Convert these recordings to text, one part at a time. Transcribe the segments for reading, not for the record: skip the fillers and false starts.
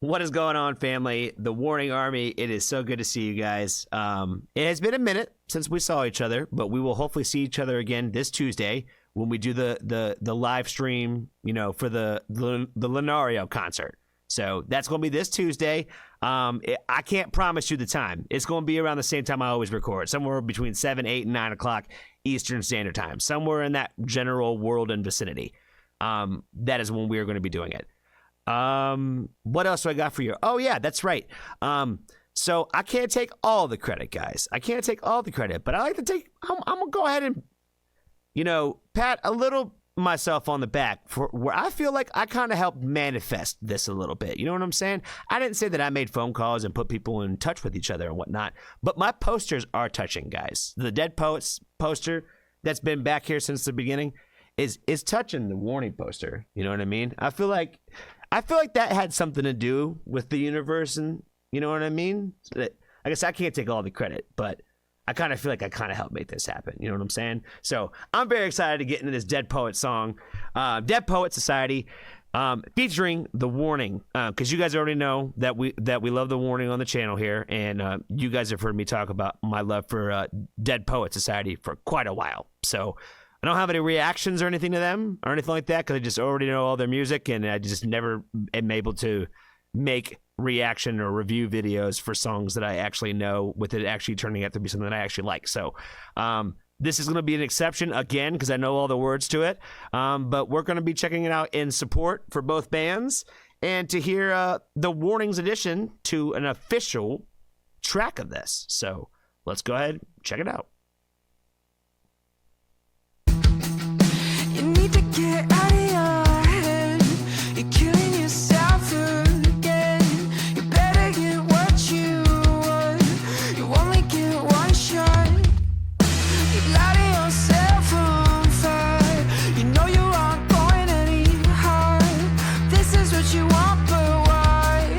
What is going on, family? The Warning Army. It is so good to see you guys. It has been a minute since we saw each other, but we will hopefully see each other again this Tuesday when we do the live stream, for the Lenario concert. So that's going to be this Tuesday. I can't promise you the time. It's going to be around the same time I always record, somewhere between 7, 8, and 9 o'clock Eastern Standard Time, somewhere in that general world and vicinity. That is when we are going to be doing it. What else do I got for you? Oh yeah, that's right. So I can't take all the credit, guys. I can't take all the credit, but I like to take, I'm gonna go ahead and, pat a little myself on the back for where I feel like I kind of helped manifest this a little bit. You know what I'm saying? I didn't say that I made phone calls and put people in touch with each other and whatnot, but my posters are touching, guys. The Dead Poets poster that's been back here since the beginning is touching the Warning poster. You know what I mean? I feel like that had something to do with the universe, and you know what I mean? I guess I can't take all the credit, but I kind of feel like I kind of helped make this happen. You know what I'm saying? So I'm very excited to get into this Dead Poet song, Dead Poet Society, featuring The Warning, because you guys already know that we love The Warning on the channel here, and you guys have heard me talk about my love for Dead Poet Society for quite a while. So I don't have any reactions or anything to them or anything like that because I just already know all their music, and I just never am able to make reaction or review videos for songs that I actually know with it actually turning out to be something that I actually like. So this is going to be an exception again because I know all the words to it, but we're going to be checking it out in support for both bands and to hear the Warnings addition to an official track of this. So let's go ahead and check it out. You need to get out of your head. You're killing yourself again. You better get what you want. You only get one shot. You light yourself on fire. You know you aren't going any higher. This is what you want, but why?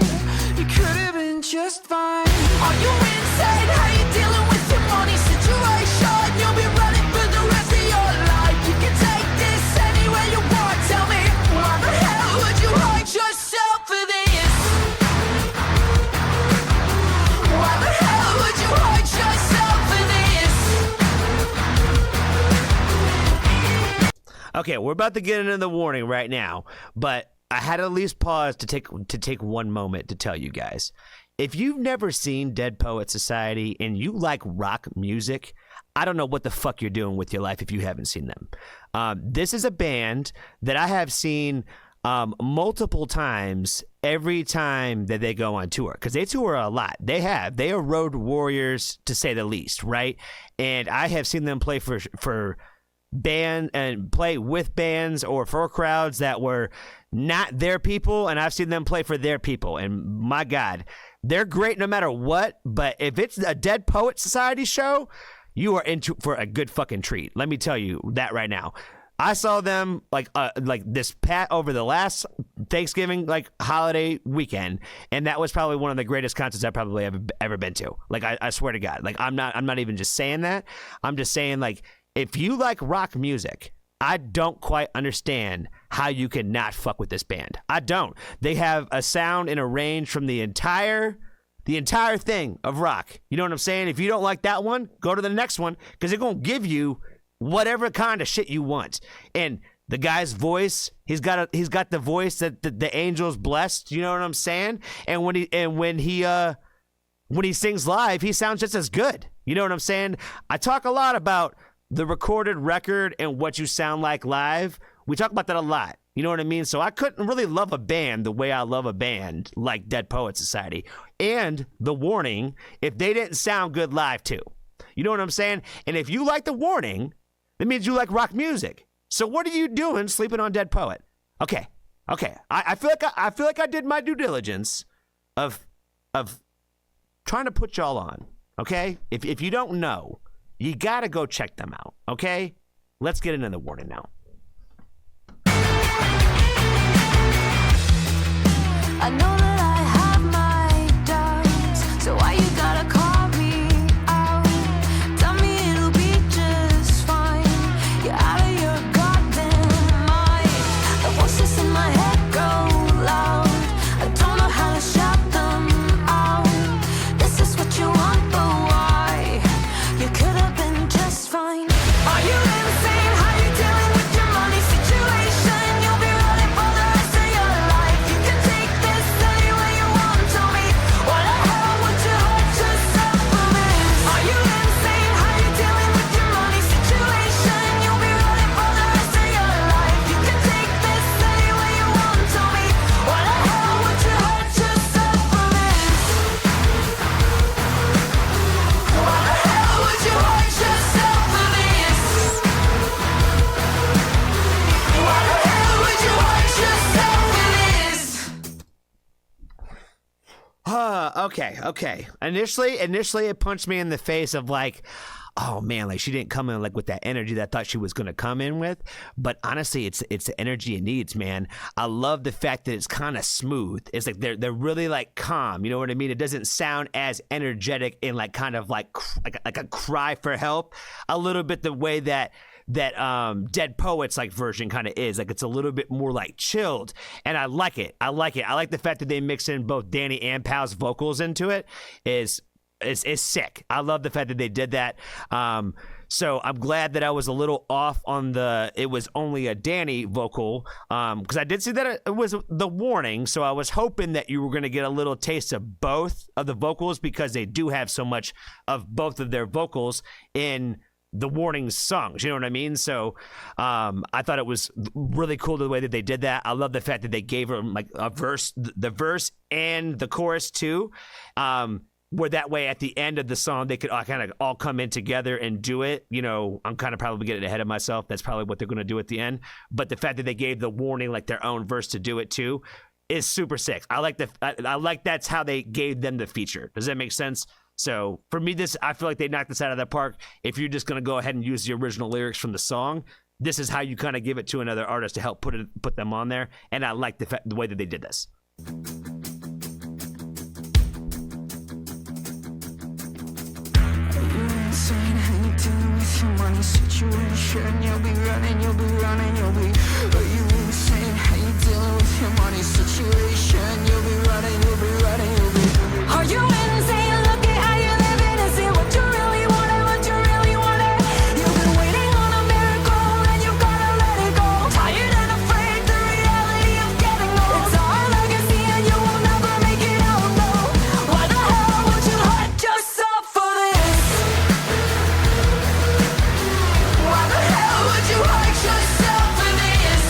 You could have been just fine. Are you insane? How you dealing with your money situation? You'll be running for the rest of your life. You can take this anywhere you want. Tell me, why the hell would you hurt yourself for this? Why the hell would you hurt yourself for this? Okay, we're about to get into the Warning right now, but I had to at least pause to take one moment to tell you guys. If you've never seen Dead Poet Society and you like rock music, I don't know what the fuck you're doing with your life if you haven't seen them. This is a band that I have seen multiple times every time that they go on tour, because they tour a lot. They are road warriors to say the least, right? And I have seen them play for band and play with bands or for crowds that were not their people, and I've seen them play for their people, and my God, they're great no matter what. But if it's a Dead Poet Society show, you are in for a good fucking treat. Let me tell you that right now. I saw them like this over the last Thanksgiving holiday weekend, and that was probably one of the greatest concerts I've probably ever been to. I swear to God, I'm not even just saying that. I'm just saying if you like rock music, I don't quite understand how you can not fuck with this band. I don't. They have a sound and a range from the entire thing of rock. You know what I'm saying? If you don't like that one, go to the next one, because they're going to give you whatever kind of shit you want. And the guy's voice, he's got the voice that the angels blessed. You know what I'm saying? And when he sings live, he sounds just as good. You know what I'm saying? I talk a lot about the recorded record and what you sound like live. We talk about that a lot. You know what I mean? So I couldn't really love a band the way I love a band like Dead Poet Society and The Warning if they didn't sound good live too. You know what I'm saying? And if you like The Warning, that means you like rock music. So what are you doing sleeping on Dead Poet? Okay. I feel like I did my due diligence of trying to put y'all on. Okay? If you don't know, you gotta go check them out, okay? Let's get into The Warning now. I know that I have my doubts, so why you gotta call me out? Tell me it'll be just fine. You're out of your goddamn mind. The voices in my head go loud. I don't know how to Okay. Initially, it punched me in the face of like, oh man, like she didn't come in like with that energy that I thought she was gonna come in with. But honestly, it's the energy it needs, man. I love the fact that it's kind of smooth. It's like they're really like calm. You know what I mean? It doesn't sound as energetic and like kind of like a cry for help. A little bit the way that Dead Poets like version kind of is. Like it's a little bit more like chilled, and I like it. I like the fact that they mix in both Danny and Pal's vocals into it. Is sick. I love the fact that they did that. So I'm glad that I was a little off on it was only a Danny vocal, because I did see that it was the warning. So I was hoping that you were going to get a little taste of both of the vocals, because they do have so much of both of their vocals in the warning songs, you know what I mean? So I thought it was really cool the way that they did that. I love the fact that they gave her like a verse, the verse and the chorus too, where that way at the end of the song they could kind of all come in together and do it. You know, I'm kind of probably getting ahead of myself. That's probably what they're going to do at the end. But the fact that they gave the warning like their own verse to do it too is super sick. I like that's how they gave them the feature. Does that make sense? So for me, I feel like they knocked this out of the park. If you're just going to go ahead and use the original lyrics from the song, this is how you kind of give it to another artist to help put them on there. And I like the way that they did this. Insane, how you dealing with your money situation? You'll be running, you'll be running, you'll be. Are you insane? How you dealing with your money situation? You'll be running, you'll be running, you'll be. Are you insane? Look at how you're living and see what you really wanted, what you really wanted. You've been waiting on a miracle and you gotta let it go. Tired and afraid, the reality of getting old. It's our legacy and you will never make it out, no. Why the hell would you hurt yourself for this? Why the hell would you hurt yourself for this?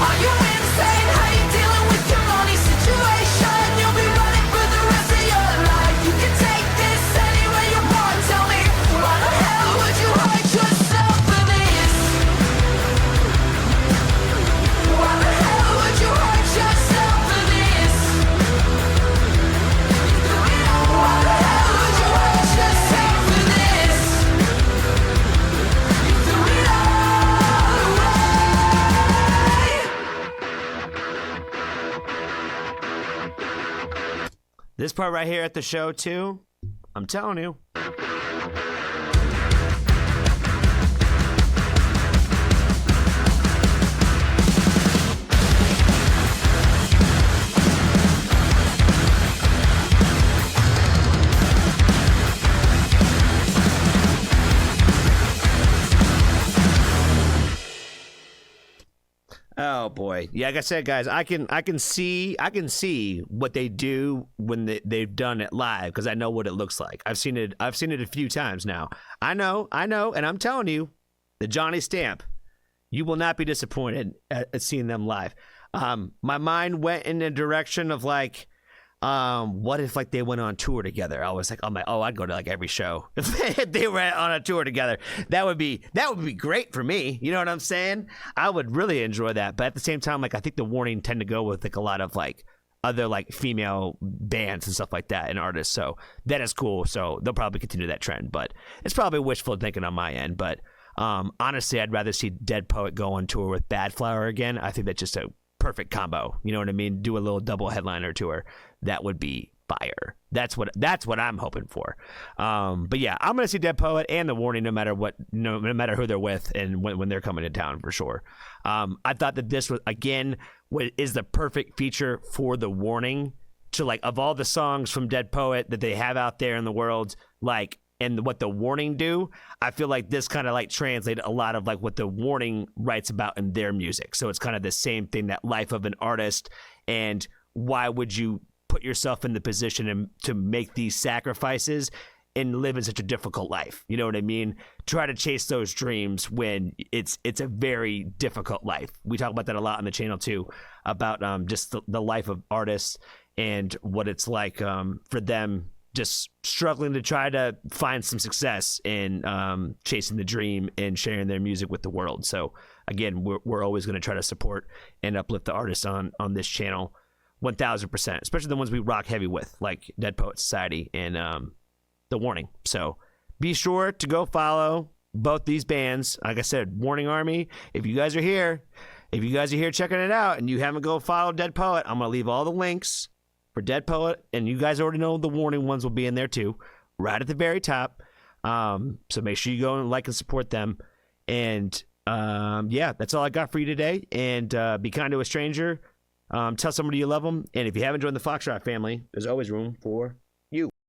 Are you insane? How you dealing with your money situation? You'll be running for the rest of your life. You can take this anywhere you want. Tell me, why the hell would you hurt yourself for this? Why the hell would you hurt yourself for this? Why the hell would you hurt yourself for this? You threw it all away. This part right here at the show too, I'm telling you. Oh boy, yeah. Like I said, guys, I can see what they do when they've done it live, because I know what it looks like. I've seen it a few times now. I know, and I'm telling you, the Johnny Stamp, you will not be disappointed at seeing them live. My mind went in the direction of like, what if like they went on tour together? I was like, I'd go to like every show if they were on a tour together. That would be great for me. You know what I'm saying? I would really enjoy that. But at the same time, like I think the warning tend to go with like a lot of like other like female bands and stuff like that and artists. So that is cool. So they'll probably continue that trend. But it's probably wishful thinking on my end. But honestly, I'd rather see Dead Poet go on tour with Bad Flower again. I think that's just a perfect combo. You know what I mean? Do a little double headliner tour. That would be fire. That's what I'm hoping for. But yeah, I'm gonna see Dead Poet and the warning no matter who they're with and when they're coming to town for sure. I thought that this was again is the perfect feature for the warning to like of all the songs from Dead Poet that they have out there in the world, like and what the warning do, I feel like this kind of like translated a lot of like what the warning writes about in their music. So it's kind of the same thing, that life of an artist and why would you put yourself in the position to make these sacrifices and live in such a difficult life. You know what I mean? Try to chase those dreams when it's a very difficult life. We talk about that a lot on the channel too, about just the life of artists and what it's like for them just struggling to try to find some success in chasing the dream and sharing their music with the world. So again, we're always going to try to support and uplift the artists on this channel 1000%, especially the ones we rock heavy with, like Dead Poet Society and The Warning. So be sure to go follow both these bands. Like I said, Warning Army, if you guys are here checking it out and you haven't go follow Dead Poet, I'm going to leave all the links for Dead Poet, and you guys already know the Warning ones will be in there too, right at the very top. So make sure you go and like and support them. And yeah, that's all I got for you today. And be kind to a stranger. Tell somebody you love them. And if you haven't joined the Foxtrot family, there's always room for